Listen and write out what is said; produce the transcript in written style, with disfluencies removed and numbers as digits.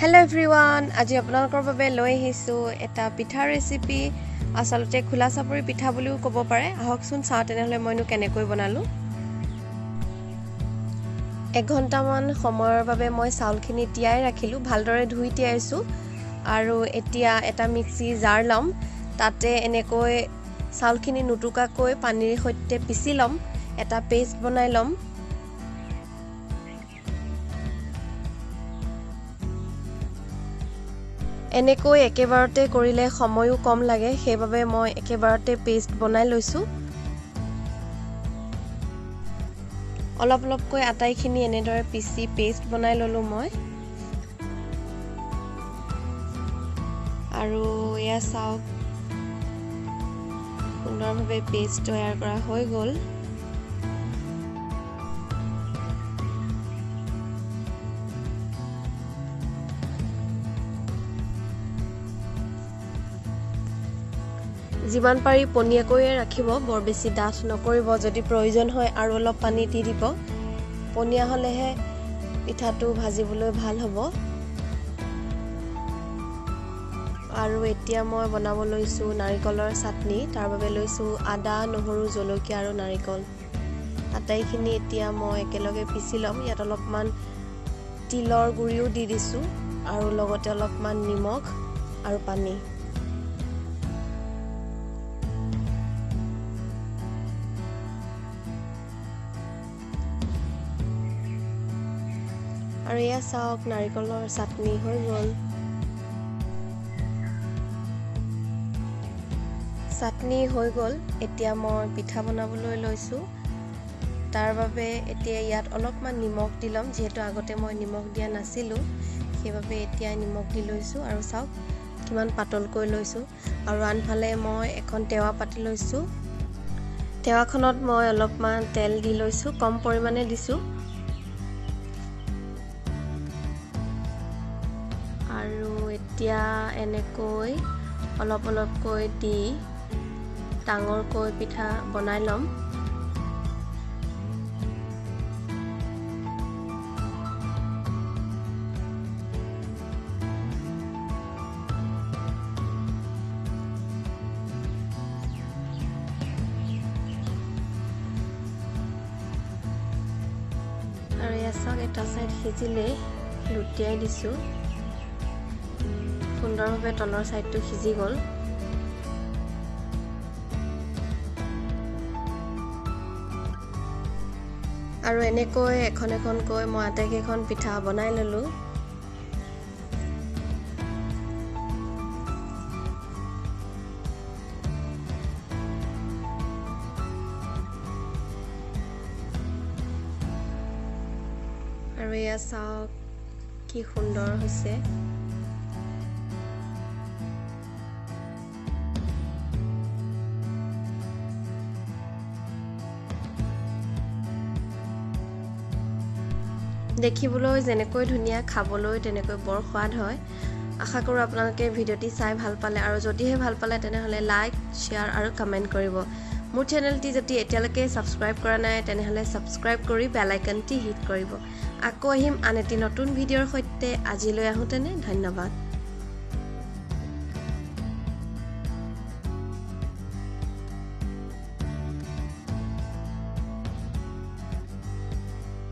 Hello everyone, আজি আপোনালোকৰ বাবে লৈ আহিছো এটা পিঠা ৰেচিপি আসলতে খোলা চাপৰি পিঠা বুলিও ক'ব পাৰে আহকচোন চাও তেনেহলে মইনো কেনেকৈ বনালো 1 ঘণ্টামান সময়ৰ বাবে মই চাউলখিনি তিয়াই ৰাখিলো ভালদৰে ধুই তিয়াইছো আৰু এতিয়া এটা মিক্সি জাৰ লম তাতে এনেকৈ চাউলখিনি নুটুকাকৈ পানীৰ সৈতে পিছি লম এটা পেষ্ট বনাই লম এনেকৈ একেবাৰতে কৰিলে সময়ও কম লাগে সেইবাবে মই একেবাৰতে পেষ্ট বনাই লৈছো অলপ অলপকৈ আটাইখিনি এনেদৰে পিছি পেষ্ট বনাই ললো মই আৰু এয়া চাওক সুন্দৰভাৱে পেষ্ট তৈয়াৰ কৰা হৈ গল যিমান পাৰি পনিয়াকৈ ৰাখিব বৰ বেছি ডাঠ নকৰিব যদি প্ৰয়োজন হয় আৰু অলপ পানী দি দিব পনিয়া হলেহে পিঠাটো ভাজিবলৈ ভাল হ'ব আৰু এতিয়া মই বনাব লৈছো নাৰিকলৰ চাটনি তাৰ বাবে লৈছো আদা নহৰু জলকীয়া আৰু নাৰিকল আটাইখিনি এতিয়া মই একেলগে পিছি লম ইয়াত অলপমান তিলৰ গুড়িও দি দিছো আৰু লগতে অলপমান নিমখ আৰু পানী আৰু এয়া চাওক নাৰিকলৰ চাটনি হৈ গল চাটনি হৈ গল এতিয়া মই পিঠা বনাবলৈ লৈছো তাৰ বাবে এতিয়া ইয়াত অলপমান নিমখ দিলম যেহেতু আগতে মই নিমখ দিয়া নাছিলো সেইবাবে এতিয়া নিমখ দি লৈছো আৰু চাওক কিমান পাতলকৈ লৈছো আৰু আনফালে মই এখন তেৱা পাতি লৈছো তেৱাখনত মই অলপমান তেল দি লৈছো কম পৰিমাণে দিছো আৰু এতিয়া এনেকৈ অলপ অলপকৈ দি ডাঙৰকৈ পিঠা বনাই লম আৰু এছক এটা সাইড সিজিলে লুটিয়াই দিছো সুন্দৰভাৱে তলৰ সাইডটো সিজি গল আৰু এনেকৈ এখন এখনকৈ মই আটাইকেইখন পিঠা বনাই ললো আৰু এয়া চাওক কি সুন্দৰ হৈছে দেখিবলৈ যেনেকৈ ধুনিয়া খাবলৈ তেনেকৈ বৰ সোৱাদ হয় আশা কৰো আপোনালোকে ভিডিওটি চাই ভাল পালে আৰু যদিহে ভাল পালে তেনেহলে লাইক শেয়াৰ আৰু কমেন্ট কৰিব মোৰ চেনেলটি যদি এতিয়ালৈকে সাবস্ক্ৰাইব কৰা নাই তেনেহলে সাবস্ক্ৰাইব কৰি বেল আইকনটি হিট কৰিব আকৌ আহিম আন এটি নতুন ভিডিওৰ সৈতে আজিলৈ আহোতেনে ধন্যবাদ